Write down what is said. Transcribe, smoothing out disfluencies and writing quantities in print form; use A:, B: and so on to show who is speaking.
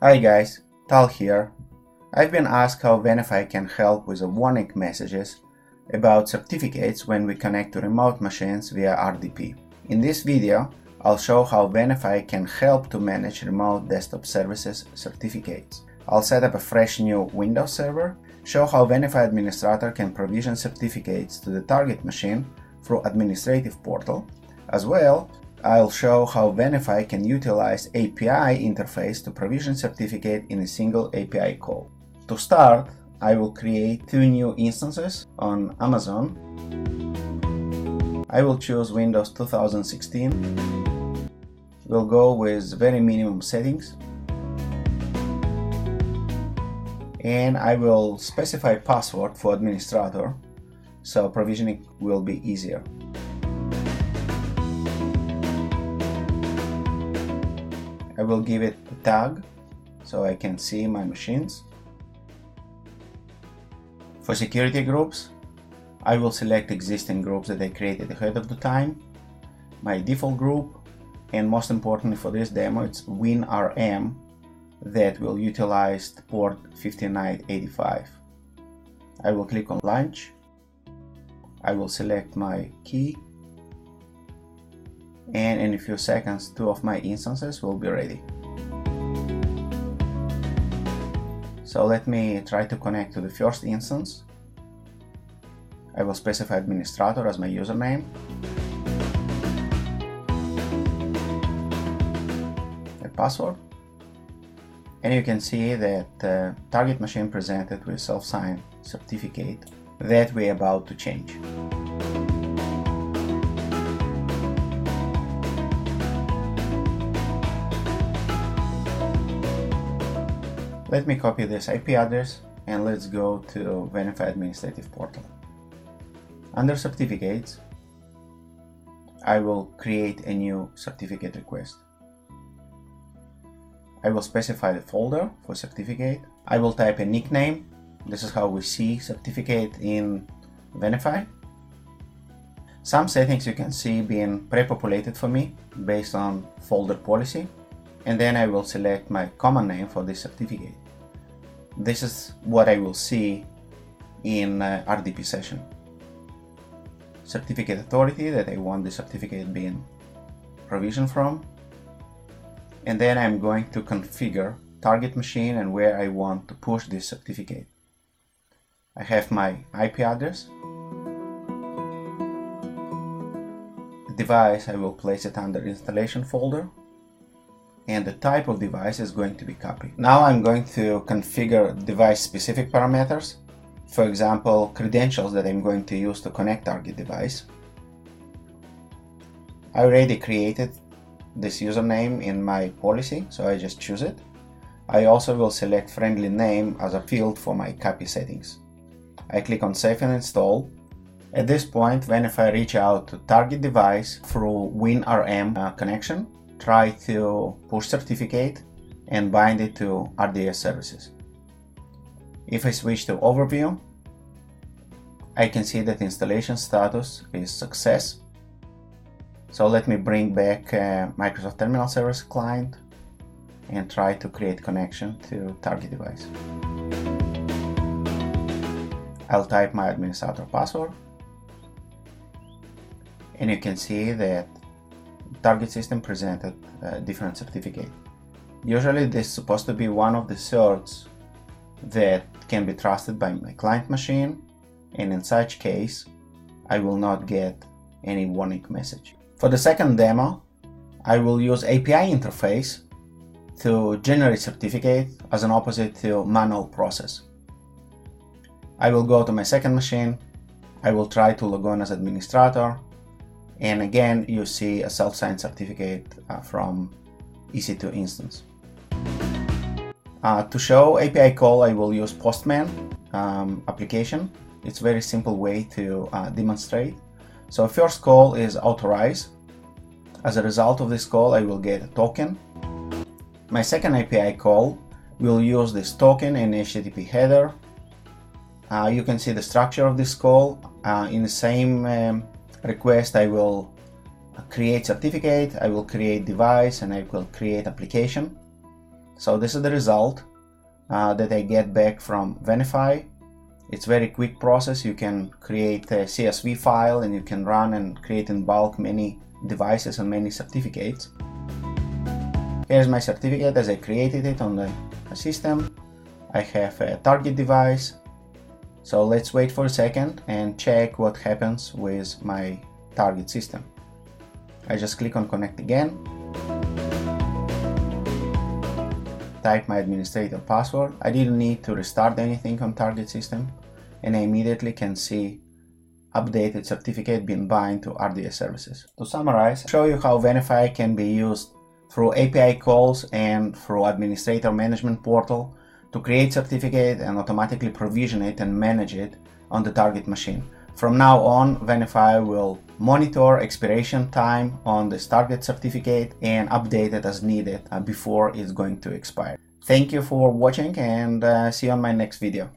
A: Hi guys, Tal here. I've been asked how Venafi can help with the warning messages about certificates when we connect to remote machines via RDP. In this video, I'll show how Venafi can help to manage remote desktop services certificates. I'll set up a fresh new Windows server, show how Venafi administrator can provision certificates to the target machine through administrative portal. As well, I'll show how Venafi can utilize API interface to provision certificate in a single API call. To start, I will create two new instances on Amazon. I will choose Windows 2016. We'll go with very minimum settings. And I will specify password for administrator, so provisioning will be easier. I will give it a tag so I can see my machines. For security groups, I will select existing groups that I created ahead of the time, my default group, and most importantly for this demo, it's WinRM that will utilize port 5985. I will click on Launch. I will select my key, and in a few seconds, two of my instances will be ready. So let me try to connect to the first instance. I will specify administrator as my username. A password. And you can see that the target machine presented with self-signed certificate that we're about to change. Let me copy this IP address and let's go to Venafi Administrative Portal. Under Certificates, I will create a new certificate request. I will specify the folder for certificate. I will type a nickname. This is how we see certificate in Venafi. Some settings you can see being pre-populated for me based on folder policy. And then I will select my common name for this certificate. This is what I will see in RDP session. Certificate authority that I want the certificate being provisioned from. And then I'm going to configure target machine and where I want to push this certificate. I have my IP address. The device, I will place it under installation folder. And the type of device is going to be copied. Now I'm going to configure device-specific parameters. For example, credentials that I'm going to use to connect target device. I already created this username in my policy, so I just choose it. I also will select friendly name as a field for my copy settings. I click on Save and Install. At this point, Venafi reach out to target device through WinRM connection. Try to push certificate and bind it to RDS services. If I switch to Overview, I can see that installation status is success. So let me bring back Microsoft Terminal Service Client and try to create connection to target device. I'll type my administrator password, and you can see that target system presented a different certificate. Usually this is supposed to be one of the certs that can be trusted by my client machine, and in such case I will not get any warning message. For the second demo, I will use API interface to generate certificate as an opposite to manual process. I will go to my second machine, I will try to log on as administrator, and again you see a self-signed certificate from EC2 instance. To show API call, I will use Postman application. It's a very simple way to demonstrate. So first call is authorize. As a result of this call, I will get a token. My second API call will use this token in HTTP header. You can see the structure of this call. In the same request, I will create certificate, I will create device, and I will create application. So this is the result that I get back from Venafi. It's very quick process. You can create a CSV file and you can run and create in bulk many devices and many certificates. Here's my certificate as I created it on the system. I have a target device. So let's wait for a second and check what happens with my target system. I just click on connect again. Type my administrator password. I didn't need to restart anything on target system, and I immediately can see updated certificate being bound to RDS services. To summarize, I'll show you how Venafi can be used through API calls and through administrator management portal to create certificate and automatically provision it and manage it on the target machine. From now on, Venafi will monitor expiration time on this target certificate and update it as needed before it's going to expire. Thank you for watching, and see you on my next video.